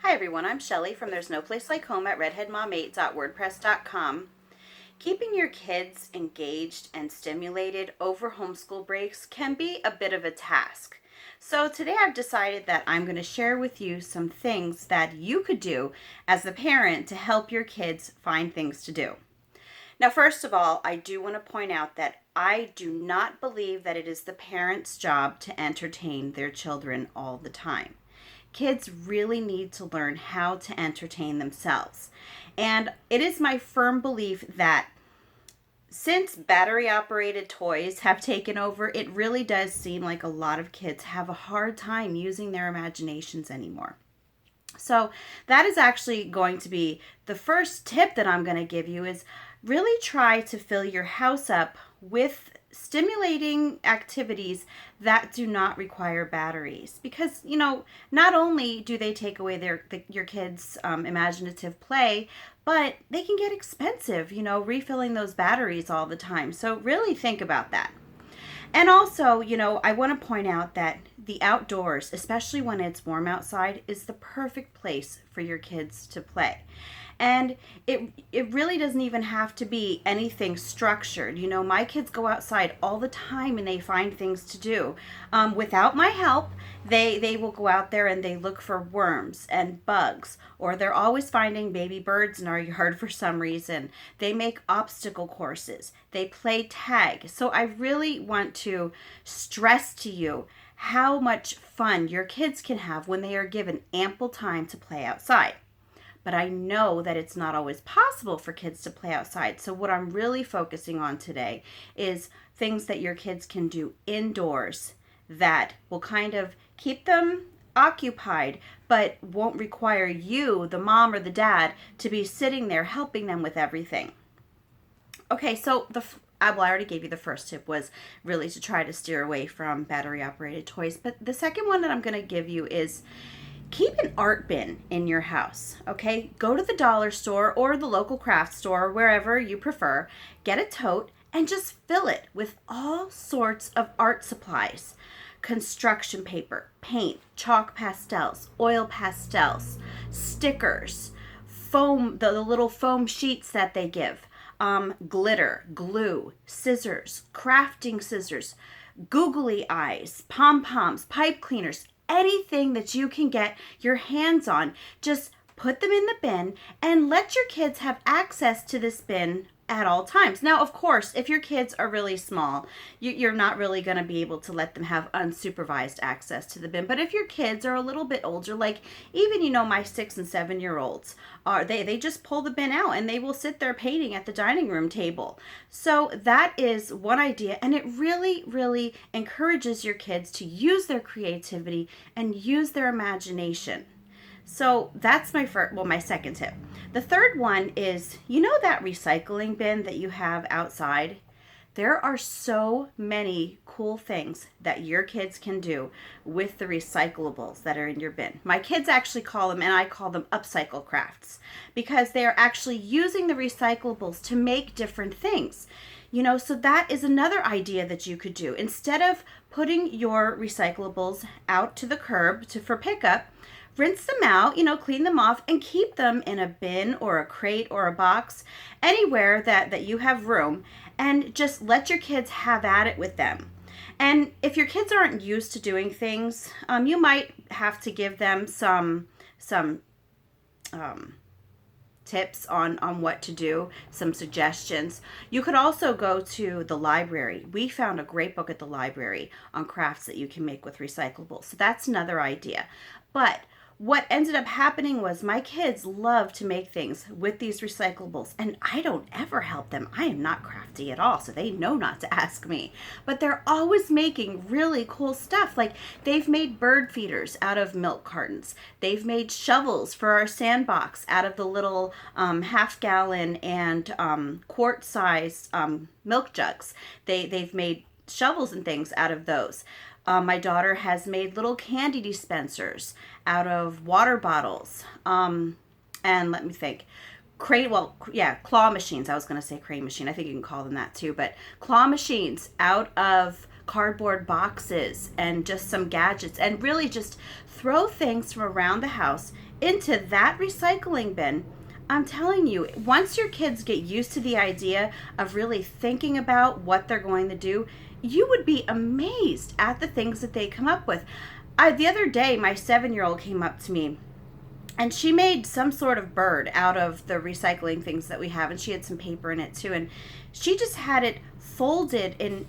Hi everyone, I'm Shelly from There's No Place Like Home at redheadmom8.wordpress.com. Keeping your kids engaged and stimulated over homeschool breaks can be a bit of a task. So today I've decided that I'm going to share with you some things that you could do as the parent to help your kids find things to do. Now, first of all, I do want to point out that I do not believe that it is the parent's job to entertain their children all the time. Kids really need to learn how to entertain themselves. And it is my firm belief that since battery operated toys have taken over, it really does seem like a lot of kids have a hard time using their imaginations anymore. So that is actually going to be the first tip that I'm going to give you is really try to fill your house up with stimulating activities that do not require batteries, because not only do they take away your kids imaginative play, but they can get expensive, refilling those batteries all the time. So really think about that. And also, I want to point out that the outdoors, especially when it's warm outside, is the perfect place for your kids to play. And it really doesn't even have to be anything structured. My kids go outside all the time and they find things to do. Without my help, they will go out there and they look for worms and bugs, or they're always finding baby birds in our yard for some reason. They make obstacle courses. They play tag. So I really want to stress to you how much fun your kids can have when they are given ample time to play outside. But I know that it's not always possible for kids to play outside. So what I'm really focusing on today is things that your kids can do indoors that will kind of keep them occupied, but won't require you, the mom or the dad, to be sitting there helping them with everything. Okay, so I already gave you the first tip was really to try to steer away from battery operated toys. But the second one that I'm going to give you is keep an art bin in your house, okay? Go to the dollar store or the local craft store, wherever you prefer, get a tote and just fill it with all sorts of art supplies. Construction paper, paint, chalk pastels, oil pastels, stickers, foam, the little foam sheets that they give, glitter, glue, scissors, crafting scissors, googly eyes, pom-poms, pipe cleaners, anything that you can get your hands on. Just put them in the bin and let your kids have access to this bin at all times. Now, of course, if your kids are really small, you're not really going to be able to let them have unsupervised access to the bin. But if your kids are a little bit older, like even, my 6 and 7 year olds, they just pull the bin out and they will sit there painting at the dining room table. So that is one idea, and it really, really encourages your kids to use their creativity and use their imagination. So that's my second tip. The third one is, that recycling bin that you have outside? There are so many cool things that your kids can do with the recyclables that are in your bin. My kids actually call them, and I call them upcycle crafts, because they are actually using the recyclables to make different things. So that is another idea that you could do. Instead of putting your recyclables out to the curb for pickup, rinse them out, clean them off, and keep them in a bin or a crate or a box, anywhere that you have room, and just let your kids have at it with them. And if your kids aren't used to doing things, you might have to give them some tips on what to do, some suggestions. You could also go to the library. We found a great book at the library on crafts that you can make with recyclables. So that's another idea. But what ended up happening was my kids love to make things with these recyclables, and I don't ever help them. I am not crafty at all, so they know not to ask me. But they're always making really cool stuff. Like they've made bird feeders out of milk cartons. They've made shovels for our sandbox out of the little half-gallon and quart-sized milk jugs. They've made shovels and things out of those. My daughter has made little candy dispensers out of water bottles. And let me think. Claw machines. I was going to say crane machine. I think you can call them that too. But claw machines out of cardboard boxes and just some gadgets, and really just throw things from around the house into that recycling bin. I'm telling you, once your kids get used to the idea of really thinking about what they're going to do, you would be amazed at the things that they come up with. The other day, my 7-year-old came up to me and she made some sort of bird out of the recycling things that we have, and she had some paper in it too, and she just had it folded in,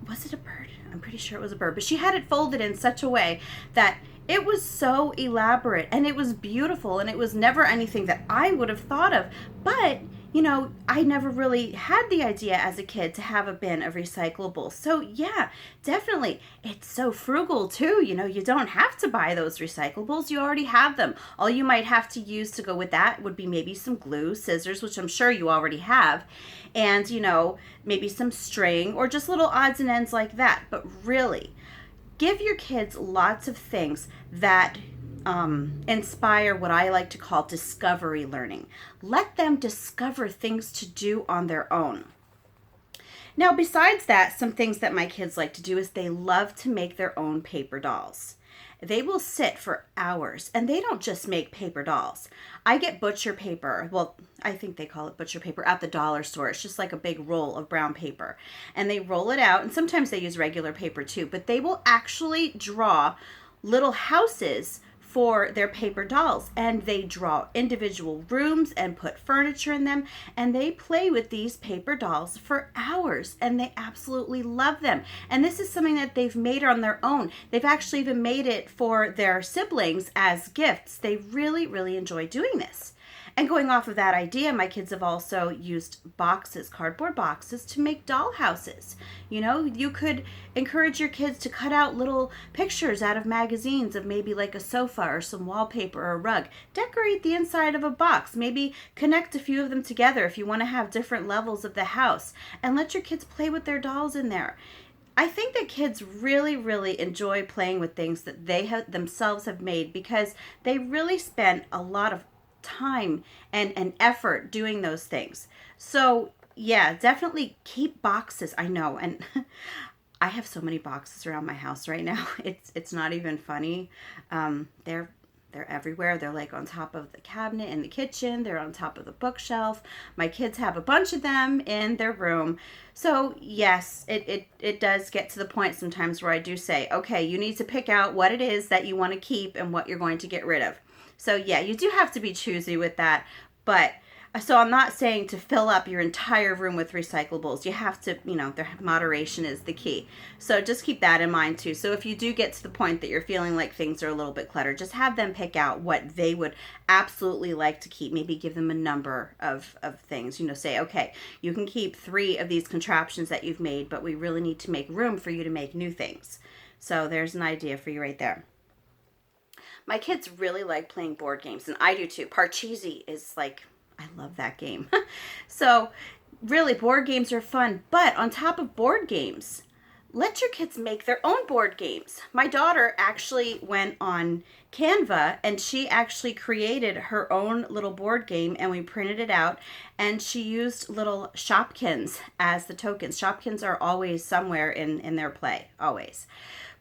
was it a bird? I'm pretty sure it was a bird, but she had it folded in such a way that it was so elaborate and it was beautiful, and it was never anything that I would have thought of. But I never really had the idea as a kid to have a bin of recyclables. So yeah, definitely. It's so frugal too. You don't have to buy those recyclables. You already have them. All you might have to use to go with that would be maybe some glue, scissors, which I'm sure you already have, and maybe some string or just little odds and ends like that. But really, give your kids lots of things that inspire what I like to call discovery learning. Let them discover things to do on their own. Now, besides that, some things that my kids like to do is they love to make their own paper dolls. They will sit for hours, and they don't just make paper dolls. I get butcher paper. Well, I think they call it butcher paper at the dollar store. It's just like a big roll of brown paper. And they roll it out, and sometimes they use regular paper too, but they will actually draw little houses for their paper dolls, and they draw individual rooms and put furniture in them, and they play with these paper dolls for hours, and they absolutely love them. And this is something that they've made on their own. They've actually even made it for their siblings as gifts. They really, really enjoy doing this. And going off of that idea, my kids have also used boxes, cardboard boxes, to make doll houses. You could encourage your kids to cut out little pictures out of magazines of maybe like a sofa or some wallpaper or a rug. Decorate the inside of a box. Maybe connect a few of them together if you want to have different levels of the house. And let your kids play with their dolls in there. I think that kids really, really enjoy playing with things that they themselves have made, because they really spend a lot of time and effort doing those things. So yeah, definitely keep boxes. I know, and I have so many boxes around my house right now. It's not even funny. They're everywhere. They're like on top of the cabinet in the kitchen. They're on top of the bookshelf. My kids have a bunch of them in their room. So yes, it does get to the point sometimes where I do say, okay, you need to pick out what it is that you want to keep and what you're going to get rid of. So yeah, you do have to be choosy with that. But so I'm not saying to fill up your entire room with recyclables. You have to, the moderation is the key. So just keep that in mind too. So if you do get to the point that you're feeling like things are a little bit cluttered, just have them pick out what they would absolutely like to keep. Maybe give them a number of things. Say, okay, you can keep 3 of these contraptions that you've made, but we really need to make room for you to make new things. So there's an idea for you right there. My kids really like playing board games, and I do too. Parcheesi is like, I love that game. So really, board games are fun. But on top of board games, let your kids make their own board games. My daughter actually went on Canva, and she actually created her own little board game, and we printed it out, and she used little Shopkins as the tokens. Shopkins are always somewhere in their play, always.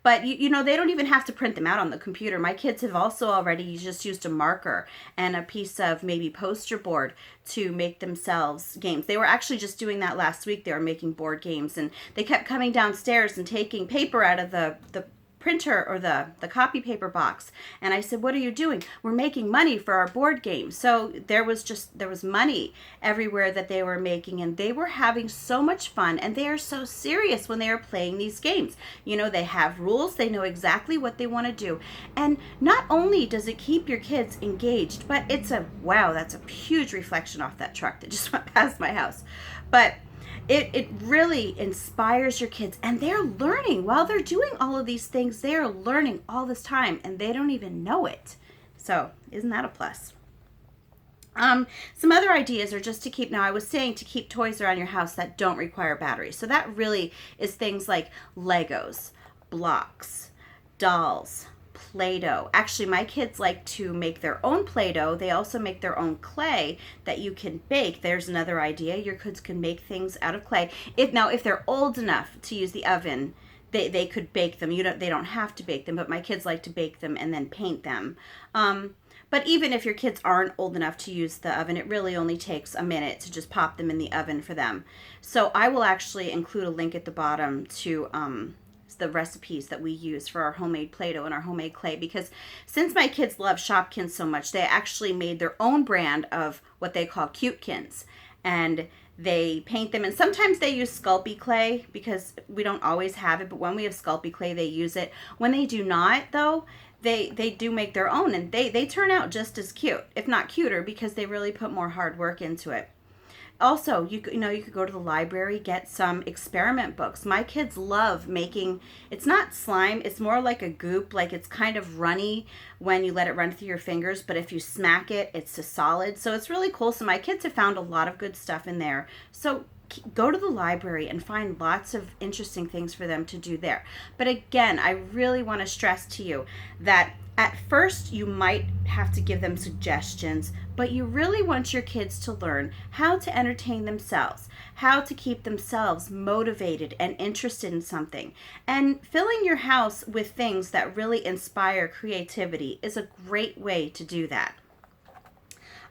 But, they don't even have to print them out on the computer. My kids have also already just used a marker and a piece of maybe poster board to make themselves games. They were actually just doing that last week. They were making board games, and they kept coming downstairs and taking paper out of the printer or the copy paper box. And I said, what are you doing? We're making money for our board game. So there was money everywhere that they were making, and they were having so much fun, and they are so serious when they are playing these games. They have rules. They know exactly what they want to do. And not only does it keep your kids engaged, but wow, that's a huge reflection off that truck that just went past my house. But it really inspires your kids, and they're learning while they're doing all of these things. They are learning all this time, and they don't even know it. So isn't that a plus? Some other ideas are just to keep, now I was saying to keep toys around your house that don't require batteries. So that really is things like Legos, blocks, dolls, Play-Doh. Actually, my kids like to make their own Play-Doh. They also make their own clay that you can bake. There's another idea. Your kids can make things out of clay. If they're old enough to use the oven, they could bake them. They don't have to bake them, but my kids like to bake them and then paint them. But even if your kids aren't old enough to use the oven, it really only takes a minute to just pop them in the oven for them. So I will actually include a link at the bottom to the recipes that we use for our homemade Play-Doh and our homemade clay, because since my kids love Shopkins so much, they actually made their own brand of what they call Cutekins, and they paint them, and sometimes they use Sculpey clay because we don't always have it, but when we have Sculpey clay they use it. When they do not though, they do make their own, and they turn out just as cute, if not cuter, because they really put more hard work into it. Also, you could go to the library, get some experiment books. My kids love making, it's not slime, it's more like a goop, like it's kind of runny when you let it run through your fingers, but if you smack it, it's a solid. So it's really cool. So my kids have found a lot of good stuff in there. So go to the library and find lots of interesting things for them to do there. But again, I really want to stress to you that at first you might have to give them suggestions, but you really want your kids to learn how to entertain themselves, how to keep themselves motivated and interested in something. And filling your house with things that really inspire creativity is a great way to do that.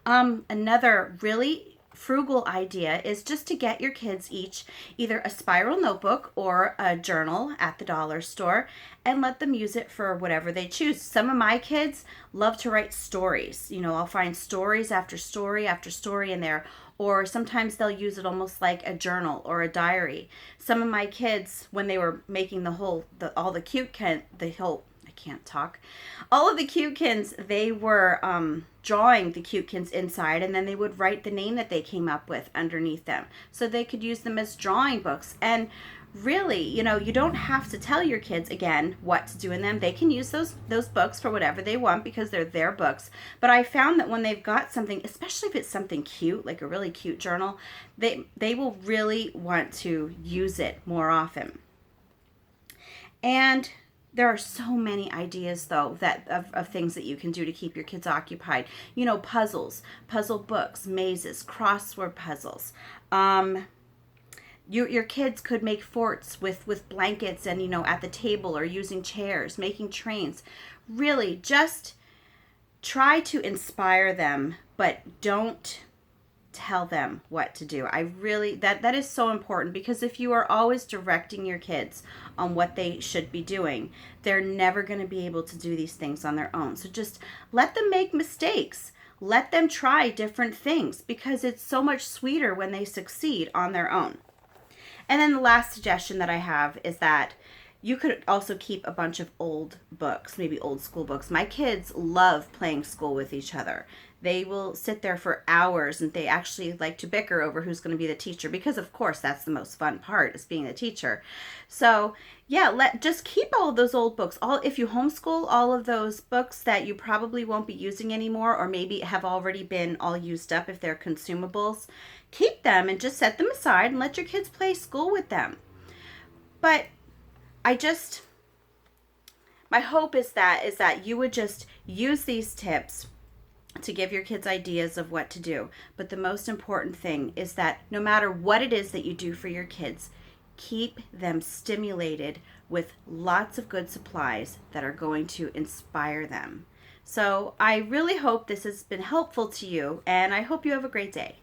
Another really frugal idea is just to get your kids each either a spiral notebook or a journal at the dollar store and let them use it for whatever they choose. Some of my kids love to write stories. I'll find stories after story after story in there, or sometimes they'll use it almost like a journal or a diary. Some of my kids, when they were making all of the Cutekins, they were drawing the Cutekins inside, and then they would write the name that they came up with underneath them, so they could use them as drawing books. And really, you don't have to tell your kids again what to do in them. They can use those books for whatever they want because they're their books. But I found that when they've got something, especially if it's something cute, like a really cute journal, they will really want to use it more often. And there are so many ideas, though, of things that you can do to keep your kids occupied. Puzzles, puzzle books, mazes, crossword puzzles. Your kids could make forts with blankets and, at the table, or using chairs, making trains. Really, just try to inspire them, but don't tell them what to do. That is so important, because if you are always directing your kids on what they should be doing, they're never going to be able to do these things on their own. So just let them make mistakes. Let them try different things, because it's so much sweeter when they succeed on their own. And then the last suggestion that I have is that you could also keep a bunch of old books, maybe old school books. My kids love playing school with each other. They will sit there for hours, and they actually like to bicker over who's going to be the teacher, because of course that's the most fun part, is being the teacher. So yeah, just keep all of those old books. If you homeschool, all of those books that you probably won't be using anymore, or maybe have already been all used up if they're consumables, keep them and just set them aside and let your kids play school with them. But my hope is that you would just use these tips to give your kids ideas of what to do. But the most important thing is that no matter what it is that you do for your kids, keep them stimulated with lots of good supplies that are going to inspire them. So I really hope this has been helpful to you, and I hope you have a great day.